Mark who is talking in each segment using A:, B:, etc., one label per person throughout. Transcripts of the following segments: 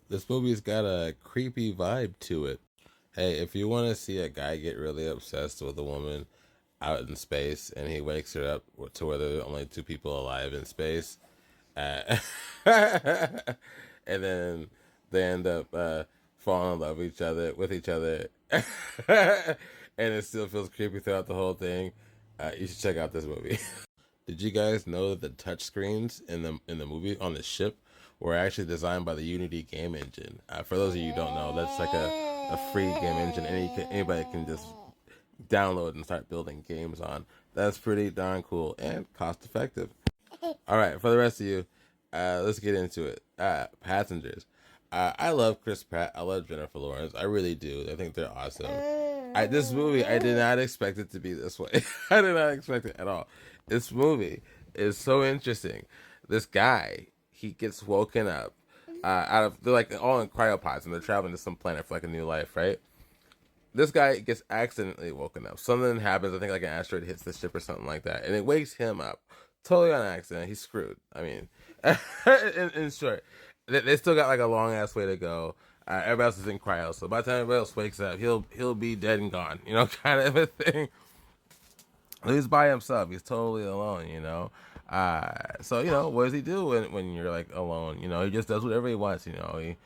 A: This movie's got a creepy vibe to it. Hey, if you want to see a guy get really obsessed with a woman out in space and he wakes her up to where there are only two people alive in space, uh, and then they end up falling in love with each other, and it still feels creepy throughout the whole thing, you should check out this movie. Did you guys know that the touch screens in the movie on the ship were actually designed by the Unity game engine? For those of you who don't know, that's like a free game engine anybody can just download and start building games on. That's pretty darn cool and cost effective. All right, for the rest of you, let's get into it. Passengers. I love Chris Pratt. I love Jennifer Lawrence. I really do. I think they're awesome. This movie, I did not expect it to be this way. I did not expect it at all. This movie is so interesting. This guy, he gets woken up out of, they're like all in cryopods and they're traveling to some planet for like a new life, right? This guy gets accidentally woken up. Something happens. I think like an asteroid hits the ship or something like that, and it wakes him up totally on accident. He's screwed. I mean, in short, they still got like a long ass way to go. Everybody else is in cryo, so by the time everybody else wakes up, he'll be dead and gone. You know, kind of a thing. He's by himself. He's totally alone. You know. So you know, what does he do when you're like alone? You know, he just does whatever he wants. You know, he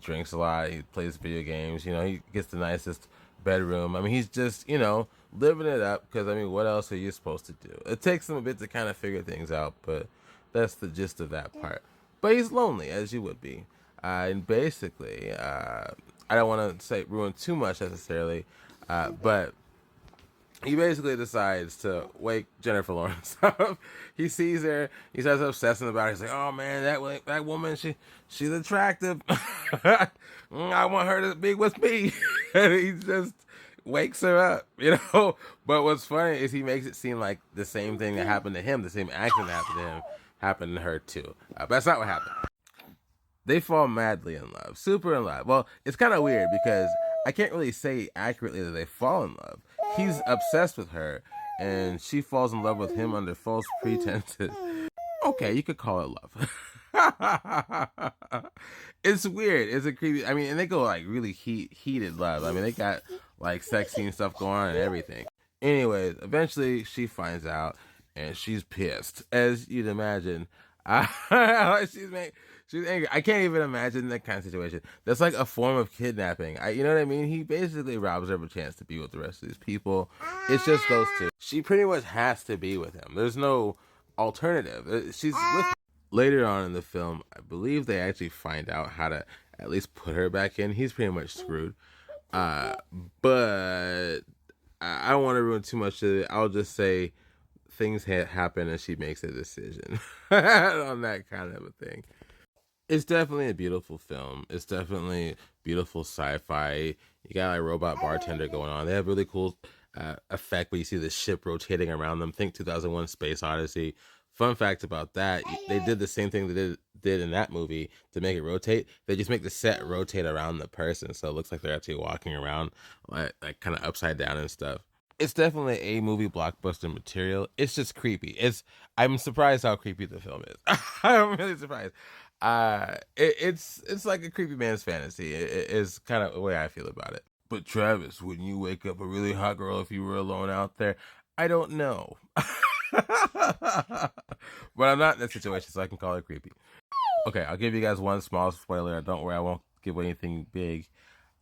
A: drinks a lot. He plays video games. You know, he gets the nicest bedroom. I mean, he's just, you know, living it up because, I mean, what else are you supposed to do? It takes him a bit to kind of figure things out, but that's the gist of that part. But he's lonely, as you would be. And basically, I don't want to say ruin too much necessarily, but he basically decides to wake Jennifer Lawrence up. He sees her. He starts obsessing about her. He's like, "Oh man, that woman, she's attractive. I want her to be with me." And he just wakes her up, you know. But what's funny is he makes it seem like the same thing that happened to him, the same action that happened to him, happened to her too. But that's not what happened. They fall madly in love, super in love. Well, it's kind of weird because I can't really say accurately that they fall in love. He's obsessed with her, and she falls in love with him under false pretenses. Okay, you could call it love. It's weird. It's a creepy. I mean, and they go like really heated love. I mean, they got like sex scene stuff going on and everything. Anyways, eventually she finds out, and she's pissed, as you'd imagine. She's made, she's angry. I can't even imagine that kind of situation. That's like a form of kidnapping. You know what I mean? He basically robs her of a chance to be with the rest of these people. It's just those two. She pretty much has to be with him. There's no alternative. She's with him. Later on in the film, I believe they actually find out how to at least put her back in. He's pretty much screwed. Uh, but I don't want to ruin too much of it. I'll just say things happen and she makes a decision on that kind of a thing. It's definitely a beautiful film. It's definitely beautiful sci-fi. You got like robot bartender going on. They have really cool effect where you see the ship rotating around them. Think 2001: Space Odyssey. Fun fact about that: they did the same thing they did in that movie to make it rotate. They just make the set rotate around the person, so it looks like they're actually walking around like kind of upside down and stuff. It's definitely a movie blockbuster material. It's just creepy. I'm surprised how creepy the film is. I'm really surprised. It's like a creepy man's fantasy. It is kind of the way I feel about it. But Travis, wouldn't you wake up a really hot girl if you were alone out there? I don't know. But I'm not in that situation, so I can call it creepy. Okay, I'll give you guys one small spoiler. Don't worry, I won't give anything big.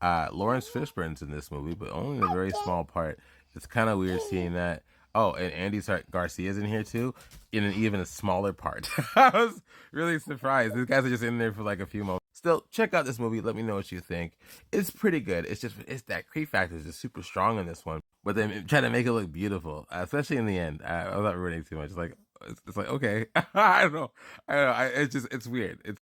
A: Lawrence Fishburne's in this movie, but only in a very small part. It's kind of weird seeing that. Oh, and Andy Garcia's in here too, in an even smaller part. I was really surprised. These guys are just in there for like a few moments. Still, check out this movie. Let me know what you think. It's pretty good. It's that creep factor is just super strong in this one, but they try to make it look beautiful, especially in the end. I'm not ruining too much. It's like okay, I don't know. It's weird. It's